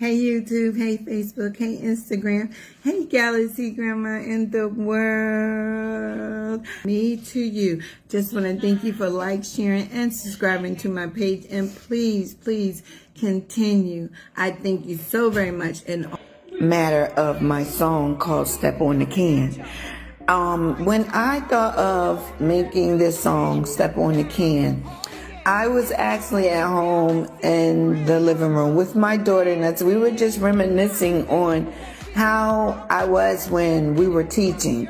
Hey YouTube, hey Facebook, hey Instagram, hey Galaxy Grandma in the world. Me to you. Just want to thank you for sharing, and subscribing to my page. And please, please continue. I thank you so very much. In matter of my song called Step on the Can. When I thought of making this song, Step on the Can, I was actually at home in the living room with my daughter, and we were just reminiscing on how I was when we were teaching.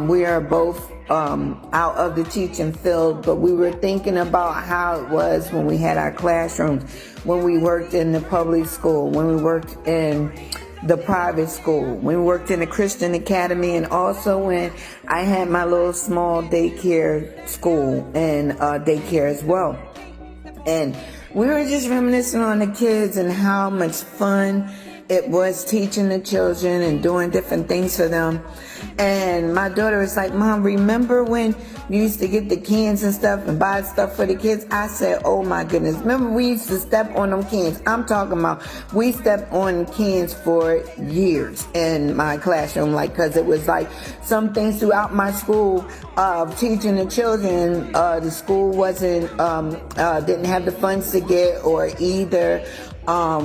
We are both out of the teaching field, but we were thinking about how it was when we had our classrooms, when we worked in the public school, when we worked in the private school, when we worked in a Christian academy, and also when I had my little small daycare school and daycare as well. And we were just reminiscing on the kids and how much fun it was teaching the children and doing different things for them. And my daughter was like, Mom, remember when you used to get the cans and stuff and buy stuff for the kids? I said, oh my goodness. Remember we used to step on them cans? I'm talking about we stepped on cans for years in my classroom, because it was like some things throughout my school of teaching the children. The school wasn't, didn't have the funds to get, or either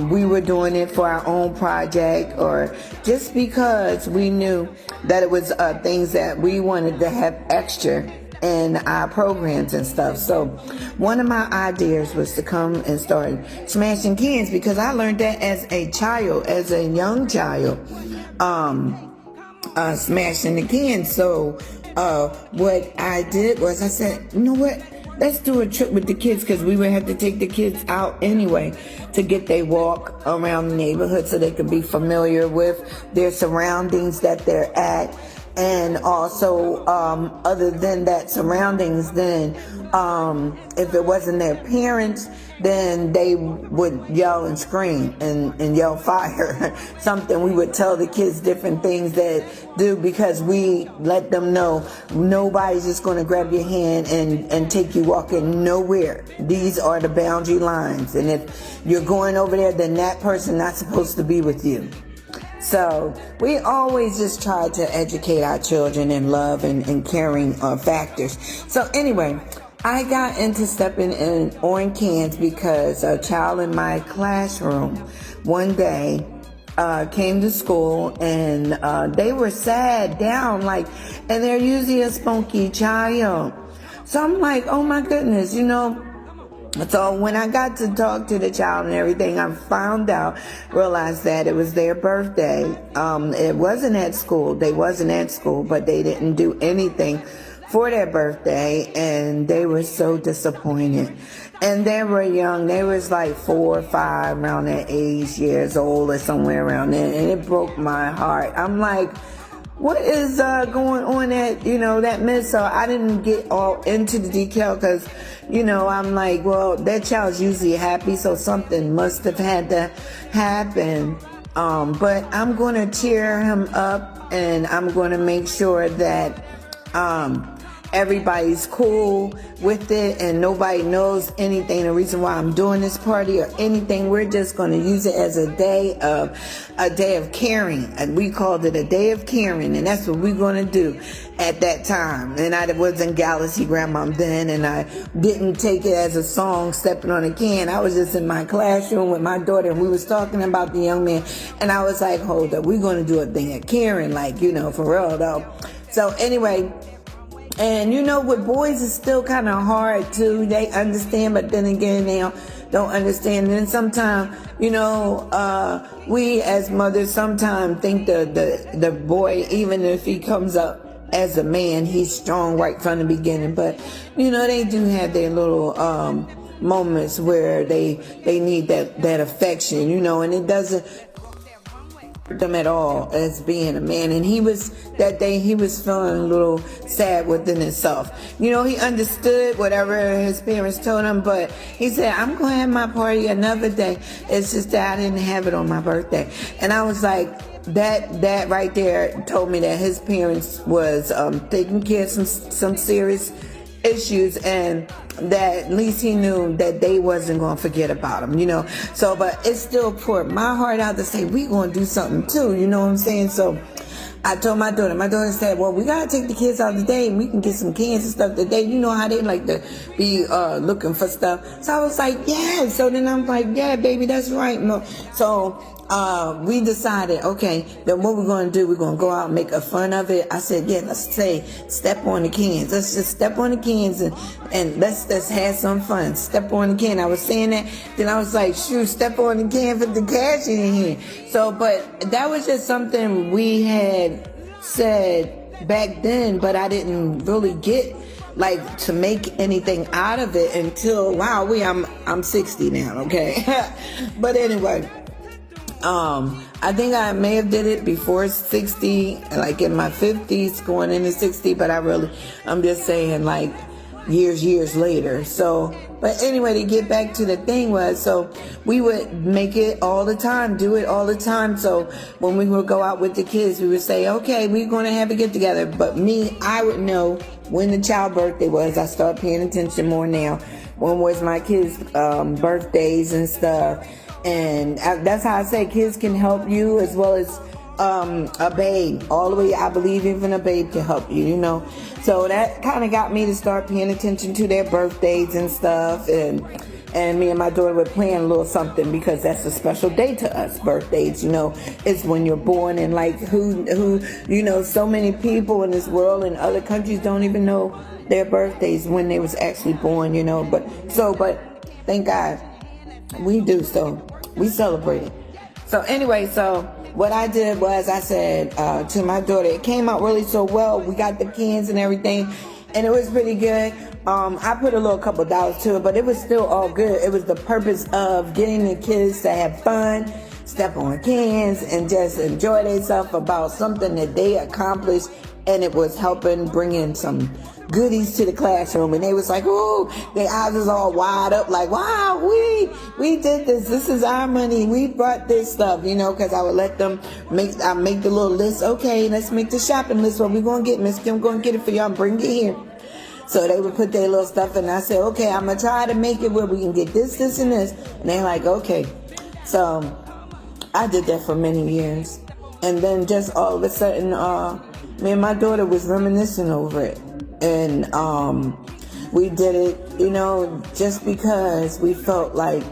we were doing it for our own project, or just because we knew that it was things that we wanted to have extra in our programs and stuff. So one of my ideas was to come and start smashing cans, because I learned that as a child, as a young child, smashing the cans. So what I did was I said, you know what? Let's do a trip with the kids, because we would have to take the kids out anyway to get their walk around the neighborhood so they could be familiar with their surroundings that they're at. And also, other than that surroundings, then if it wasn't their parents, then they would yell and scream and yell fire. Something we would tell the kids different things that do, because we let them know nobody's just going to grab your hand and take you walking nowhere. These are the boundary lines. And if you're going over there, then that person not supposed to be with you. So we always just try to educate our children in love and caring factors. So anyway, I got into stepping on cans because a child in my classroom one day came to school, and they were sad, down, and they're usually a spunky child. So I'm like, oh my goodness, So when I got to talk to the child and everything, I realized that it was their birthday. It wasn't at school. They wasn't at school, but they didn't do anything for their birthday, and they were so disappointed. And they were young. They was like 4 or 5, around that age, years old or somewhere around there, and it broke my heart. I'm like, what is going on at, that minute? So I didn't get all into the detail, because, I'm like, well, that child's usually happy, so something must have had to happen. But I'm going to cheer him up, and I'm going to make sure that everybody's cool with it and nobody knows anything, the reason why I'm doing this party or anything. We're just going to use it as a day of caring, and we called it a day of caring, and that's what we're going to do at that time. And I wasn't Galaxy Grandma then, and I didn't take it as a song, stepping on a can. I was just in my classroom with my daughter, and we was talking about the young man, and I was like, hold up, we're going to do a thing of caring, for real though. So anyway, and with boys, it's still kind of hard too. They understand, but then again, they don't understand. And then sometimes, we as mothers sometimes think the boy, even if he comes up as a man, he's strong right from the beginning. But, they do have their little moments where they need that affection, and it doesn't them at all as being a man. And that day he was feeling a little sad within himself. He understood whatever his parents told him, but he said, I'm going to have my party another day. It's just that I didn't have it on my birthday. And I was like, that right there told me that his parents was taking care of some serious issues, and that at least he knew that they wasn't going to forget about him, So, but it still poured my heart out to say, we going to do something too, you know what I'm saying? So I told my daughter said, well, we got to take the kids out today and we can get some cans and stuff today. You know how they like to be looking for stuff. So I was like, yeah. So then I'm like, yeah, baby, that's right. No. So we decided, okay, then what we're going to do, we're going to go out and make a fun of it. I said, yeah, let's say step on the cans. Let's just step on the cans and let's just have some fun. Step on the can. I was saying that. Then I was like, shoot, step on the can, put the cash in here. So, but that was just something we had said back then, but I didn't really get like to make anything out of it until I'm 60 now, okay? But anyway, I think I may have did it before 60, like in my 50s going into 60, but I'm just saying like years later. So, but anyway, to get back to the thing was, so we would make it all the time, do it all the time. So when we would go out with the kids, we would say, okay, we're going to have a get together. But I would know when the child birthday was. I start paying attention more now. When was my kids' birthdays and stuff. And that's how I say kids can help you as well as a babe. All the way, I believe even a babe can help you, So that kind of got me to start paying attention to their birthdays and stuff. And me and my daughter were planning a little something because that's a special day to us. Birthdays, it's when you're born, and like who, so many people in this world and other countries don't even know their birthdays when they was actually born, But thank God we do, so we celebrate it. So anyway, so what I did was I said to my daughter, it came out really so well. We got the cans and everything, and it was pretty good. I put a couple dollars to it, but it was still all good. It was the purpose of getting the kids to have fun, step on cans, and just enjoy themselves about something that they accomplished, and it was helping bring in some goodies to the classroom. And they was like, oh, their eyes was all wide up like, wow, we did this. This is our money. We brought this stuff, because I would let them make the little list. Okay, let's make the shopping list. What we going to get, Miss Kim going to get it for y'all and bring it here. So they would put their little stuff in. I said, okay, I'm going to try to make it where we can get this, this, and this. And they're like, okay. So I did that for many years. And then just all of a sudden, me and my daughter was reminiscing over it. And we did it, just because we felt like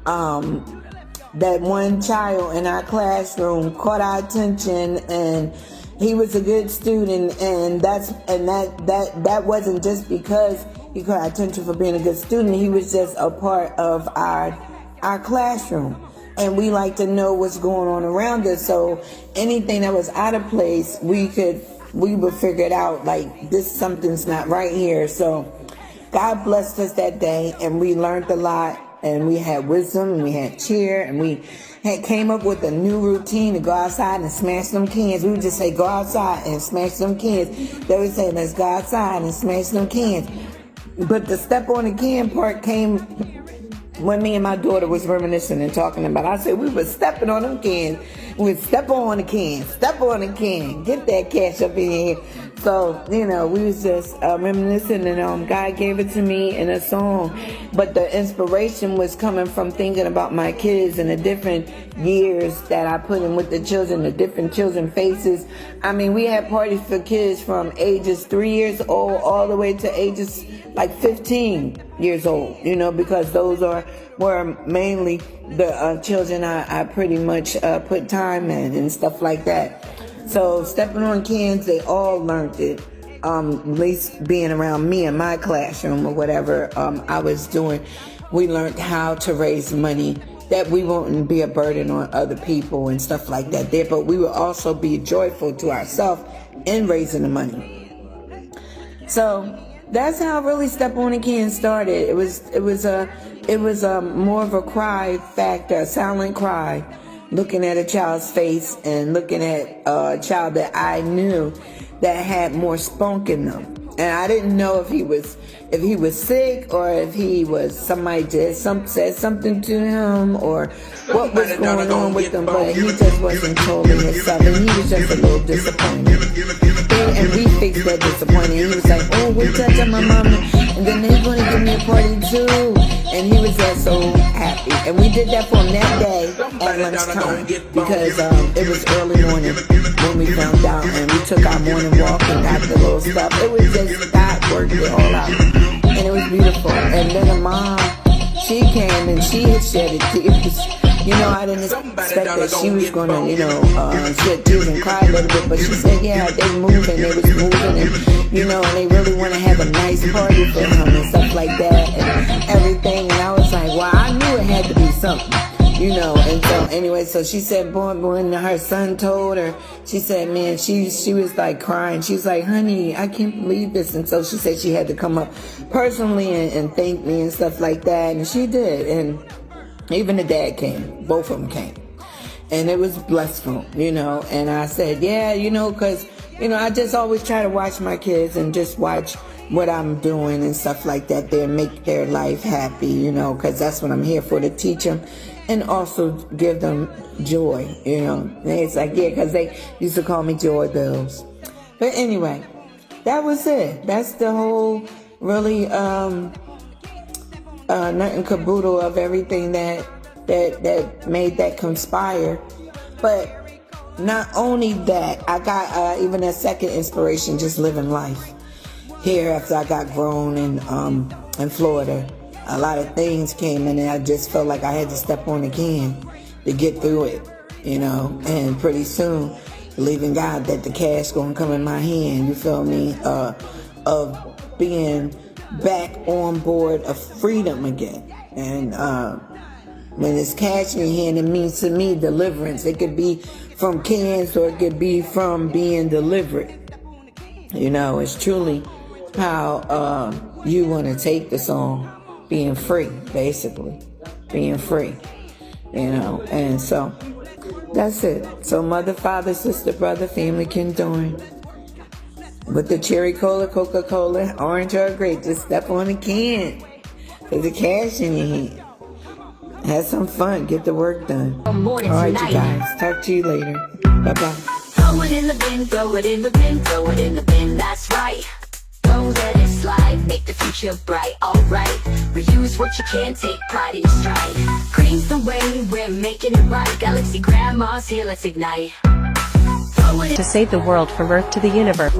that one child in our classroom caught our attention, and he was a good student, and that wasn't just because he caught our attention for being a good student. He was just a part of our classroom. And we like to know what's going on around us. So anything that was out of place, we would figure it out, like something's not right here. So God blessed us that day, and we learned a lot, and we had wisdom, and we had cheer, and we came up with a new routine to go outside and smash them cans. We would just say, go outside and smash them cans. They would say, let's go outside and smash them cans. But the step on the can part came when me and my daughter was reminiscing and talking about it. I said we were stepping on them cans. We'd step on the can, get that cash up in here. So, we was just reminiscing, and God gave it to me in a song. But the inspiration was coming from thinking about my kids and the different years that I put in with the children, the different children faces. I mean, we had parties for kids from ages 3 years old all the way to ages like 15 years old, because those were mainly the children I pretty much put time in and stuff like that. So stepping on cans, they all learned it, at least being around me in my classroom or whatever I was doing. We learned how to raise money, that we wouldn't be a burden on other people and stuff like that there, but we would also be joyful to ourselves in raising the money. So that's how really Step on the Can started. It was more of a cry factor, a silent cry, looking at a child's face and looking at a child that I knew that had more spunk in them. And I didn't know if if he was sick or if he was somebody said something to him or what was going on with him, but he just wasn't totally himself, and he was just a little disappointed. And we fixed that disappointment. He was like, oh, we touching my mama, and then they're going to give me a party too. And he was just so happy. And we did that for him that day at lunchtime because it was early morning when we found out, and we took our morning walk and got the little stuff. It was just God worked it all out, and it was beautiful. And then the mom, she came and she had shed tears. You know, I didn't expect that she was going to, you know, shed tears and cry a little bit, but she said, yeah, they was moving, and, you know, and they really want to have a nice party for him and stuff like that and everything. And I was like, well, I knew it had to be something, you know. And so anyway, so she said, boy, when her son told her, she said, man, she was like crying. She was like, honey, I can't believe this. And so she said she had to come up personally and thank me and stuff like that. And she did. And even the dad came. Both of them came. And it was blissful, you know. And I said, yeah, you know, because, you know, I just always try to watch my kids and just watch what I'm doing and stuff like that. They make their life happy, you know, because that's what I'm here for, to teach them and also give them joy, you know. And it's like, yeah, because they used to call me Joy Bills. But anyway, that was it. That's the whole really nut and caboodle of everything that made that conspire. But not only that, I got even a second inspiration, just living life here after I got grown in Florida. A lot of things came in and I just felt like I had to step on the can to get through it, you know. And pretty soon, believing God that the cash gonna come in my hand, you feel me, of being back on board of freedom again. And when it's cash in your hand, it means to me deliverance. It could be from cans or it could be from being delivered. You know, it's truly how you want to take the song, being free, basically. Being free, you know. And so that's it. So mother, father, sister, brother, family can join. With the cherry cola, Coca-Cola, orange or grape, just step on the can. Put the cash in your hand. Have some fun. Get the work done. All right, you guys. Talk to you later. Bye-bye. Throw it in the bin, throw it in the bin, throw it in the bin, that's right. Don't let it slide, make the future bright, alright. Reuse what you can, take pride in your stride. Green's the way, we're making it right. Galaxy Grandma's here, let's ignite. To save the world from Earth to the universe.